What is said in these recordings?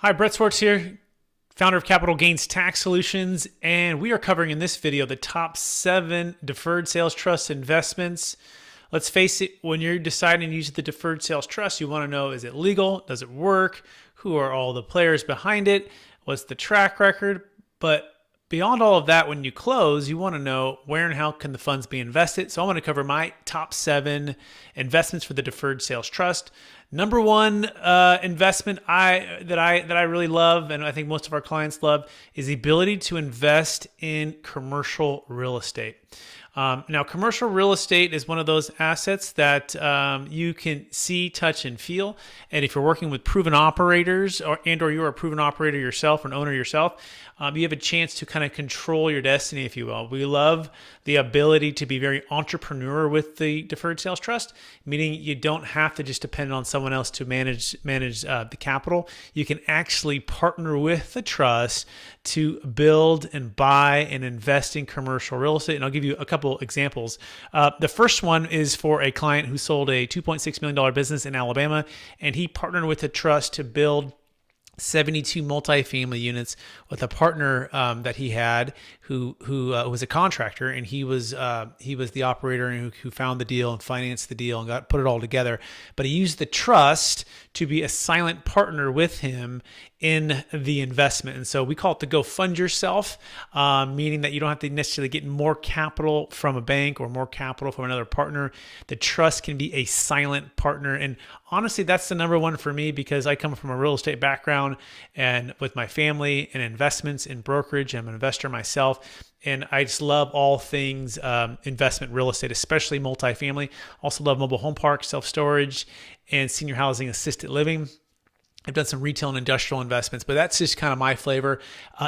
Hi, Brett Swarts here, founder of Capital Gains Tax Solutions, and we are covering in this video the top 7 deferred sales trust investments. Let's face it, when you're deciding to use the deferred sales trust, you want to know, is it legal? Does it work? Who are all the players behind it? What's the track record? But beyond all of that, when you close, you want to know where and how can the funds be invested. So I want to cover my top 7 investments for the deferred sales trust. Number one investment that I really love, and I think most of our clients love, is the ability to invest in commercial real estate. Now, commercial real estate is one of those assets that you can see, touch, and feel. And if you're working with proven operators, or you're a proven operator yourself, or an owner yourself, you have a chance to kind of control your destiny, if you will. We love the ability to be very entrepreneur with the deferred sales trust, meaning you don't have to just depend on someone else to manage the capital. You can actually partner with the trust to build and buy and invest in commercial real estate. And I'll give you a couple examples. The first one is for a client who sold a $2.6 million business in Alabama, and he partnered with the trust to build 72 multifamily units with a partner that he had who was a contractor, and he was the operator who found the deal and financed the deal and put it all together. But he used the trust to be a silent partner with him in the investment. And so we call it the go fund yourself, meaning that you don't have to necessarily get more capital from a bank or more capital from another partner. The trust can be a silent partner. And honestly, that's the number one for me, because I come from a real estate background and with my family and investments in brokerage. I'm an investor myself. And I just love all things investment real estate, especially multifamily. Also love mobile home parks, self-storage, and senior housing, assisted living. I've done some retail and industrial investments, but that's just kind of my flavor.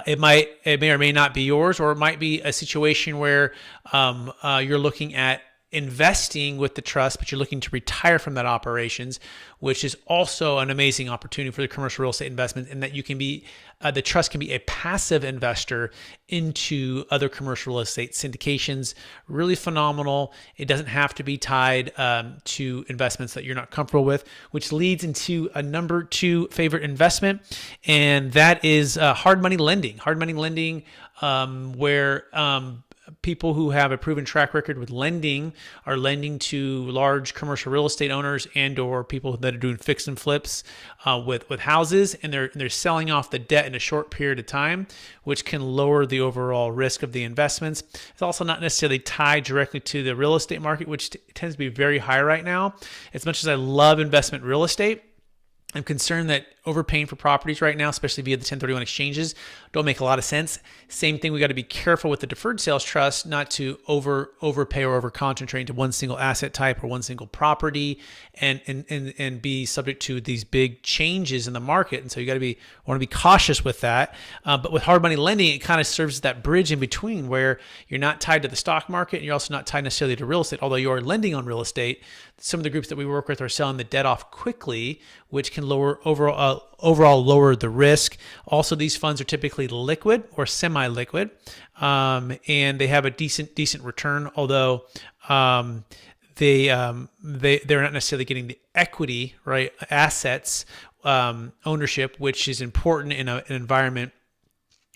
It may or may not be yours, or it might be a situation where you're looking at investing with the trust, but you're looking to retire from that operations, which is also an amazing opportunity for the commercial real estate investment, in that you can be, the trust can be a passive investor into other commercial real estate syndications. Really phenomenal. It doesn't have to be tied to investments that you're not comfortable with, which leads into a number 2 favorite investment, and that is hard money lending. Hard money lending, where people who have a proven track record with lending are lending to large commercial real estate owners and or people that are doing fix and flips with houses, and they're selling off the debt in a short period of time, which can lower the overall risk of the investments. It's also not necessarily tied directly to the real estate market, which tends to be very high right now. As much as I love investment real estate, I'm concerned that overpaying for properties right now, especially via the 1031 exchanges, don't make a lot of sense. Same thing, we got to be careful with the deferred sales trust not to overpay or over concentrate into one single asset type or one single property, and be subject to these big changes in the market. And so you got to want to be cautious with that. But with hard money lending, it kind of serves as that bridge in between, where you're not tied to the stock market and you're also not tied necessarily to real estate, although you are lending on real estate. Some of the groups that we work with are selling the debt off quickly, which can overall lower the risk. Also, these funds are typically liquid or semi-liquid, and they have a decent return, although they're not necessarily getting the equity, right, assets ownership, which is important in an environment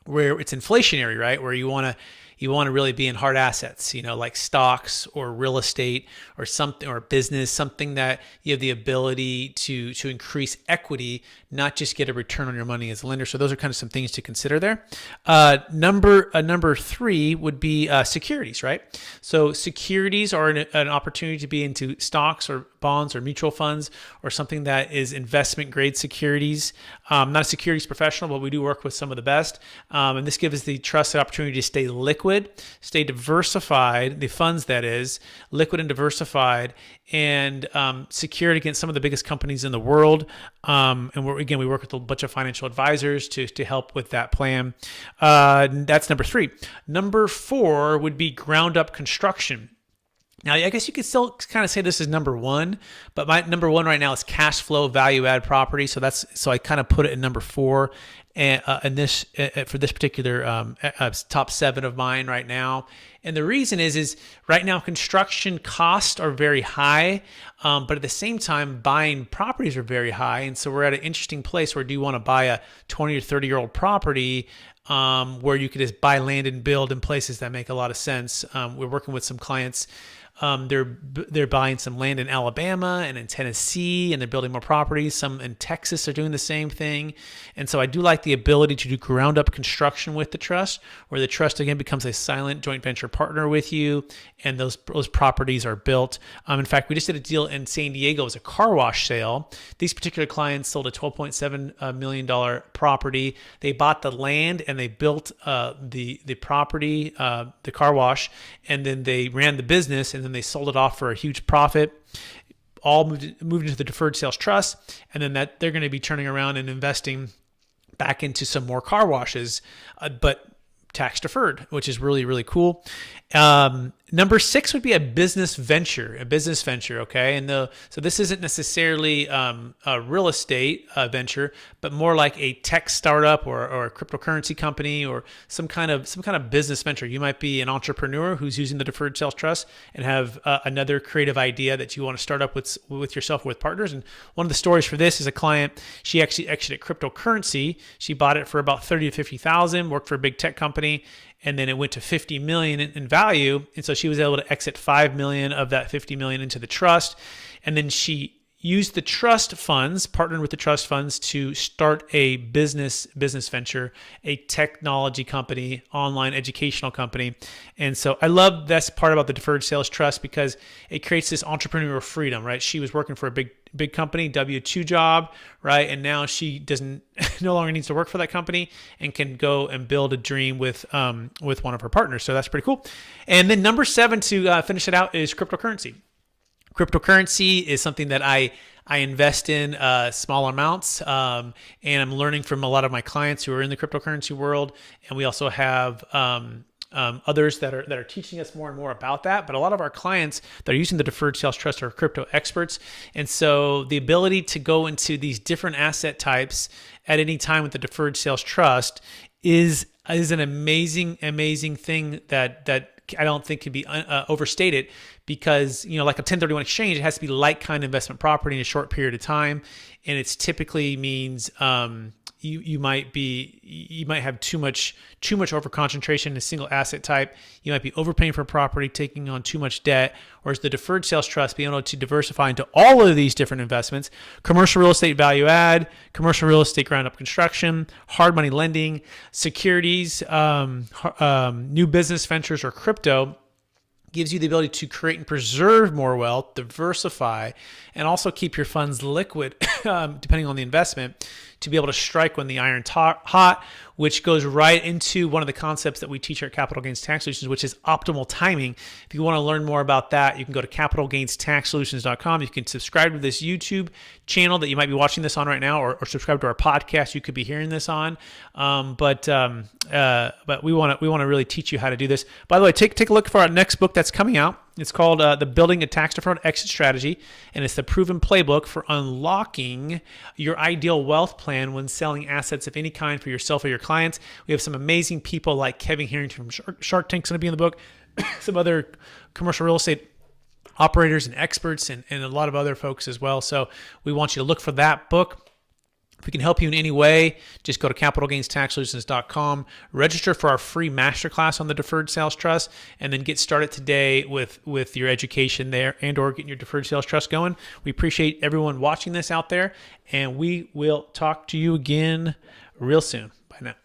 where it's inflationary, right, where you want to really be in hard assets, like stocks or real estate or something, or business, something that you have the ability to increase equity, not just get a return on your money as a lender. So those are kind of some things to consider there. Number 3 would be securities, right? So securities are an opportunity to be into stocks or bonds or mutual funds, or something that is investment grade securities. I'm not a securities professional, but we do work with some of the best. And this gives the trust the opportunity to stay liquid, stay diversified, the funds that is, liquid and diversified, and secured against some of the biggest companies in the world. And we work with a bunch of financial advisors to help with that plan. That's number 3. Number 4 would be ground up construction. Now, I guess you could still kind of say this is number one, but my number one right now is cash flow value add property. So I kind of put it in number four, and for this particular top seven of mine right now. And the reason is right now construction costs are very high, but at the same time buying properties are very high, and so we're at an interesting place where do you want to buy a 20 or 30-year-old property where you could just buy land and build in places that make a lot of sense. We're working with some clients. They're buying some land in Alabama and in Tennessee, and they're building more properties. Some in Texas are doing the same thing. And so I do like the ability to do ground up construction with the trust, where the trust again becomes a silent joint venture partner with you, and those properties are built. In fact, we just did a deal in San Diego. It was a car wash sale. These particular clients sold a $12.7 million property. They bought the land and they built the property, the car wash, and then they ran the business, and then they sold it off for a huge profit. All moved into the Deferred Sales Trust, and then that they're going to be turning around and investing back into some more car washes, but tax deferred, which is really, really cool. Number six would be a business venture, okay? And so this isn't necessarily a real estate venture, but more like a tech startup or a cryptocurrency company or some kind of business venture. You might be an entrepreneur who's using the Deferred Sales Trust and have another creative idea that you want to start up with yourself or with partners. And one of the stories for this is a client. She actually exited cryptocurrency. She bought it for about $30,000 to $50,000, worked for a big tech company, and then it went to $50 million in value. And so she was able to exit $5 million of that $50 million into the trust. And then she used the trust funds, partnered with the trust funds to start a business venture, a technology company, online educational company. And so I love this part about the Deferred Sales Trust because it creates this entrepreneurial freedom, right? She was working for a big company, W-2 job, right? And now she no longer needs to work for that company and can go and build a dream with one of her partners. So that's pretty cool. And then number seven to finish it out is cryptocurrency. Cryptocurrency is something that I invest in small amounts, and I'm learning from a lot of my clients who are in the cryptocurrency world. And we also have others that are teaching us more and more about that. But a lot of our clients that are using the Deferred Sales Trust are crypto experts. And so the ability to go into these different asset types at any time with the Deferred Sales Trust is an amazing thing that I don't think can be overstated, because like a 1031 exchange, it has to be like kind investment property in a short period of time, and it's typically means you might have too much over concentration in a single asset type. You might be overpaying for a property, taking on too much debt. Whereas the Deferred Sales Trust, being able to diversify into all of these different investments: commercial real estate value add, commercial real estate ground up construction, hard money lending, securities, new business ventures, or crypto, gives you the ability to create and preserve more wealth, diversify, and also keep your funds liquid, depending on the investment, to be able to strike when the iron's hot, which goes right into one of the concepts that we teach at Capital Gains Tax Solutions, which is optimal timing. If you want to learn more about that, you can go to capitalgainstaxsolutions.com. You can subscribe to this YouTube channel that you might be watching this on right now, or subscribe to our podcast you could be hearing this on. But we want to really teach you how to do this. By the way, take a look for our next book that's coming out. It's called The Building a Tax Deferred Exit Strategy, and it's the proven playbook for unlocking your ideal wealth plan when selling assets of any kind for yourself or your clients. We have some amazing people like Kevin Harrington from Shark Tank's going to be in the book, some other commercial real estate operators and experts, and a lot of other folks as well. So we want you to look for that book. If we can help you in any way, just go to capitalgainstaxsolutions.com, register for our free masterclass on the Deferred Sales Trust, and then get started today with your education there and/or getting your Deferred Sales Trust going. We appreciate everyone watching this out there, and we will talk to you again real soon. Bye now.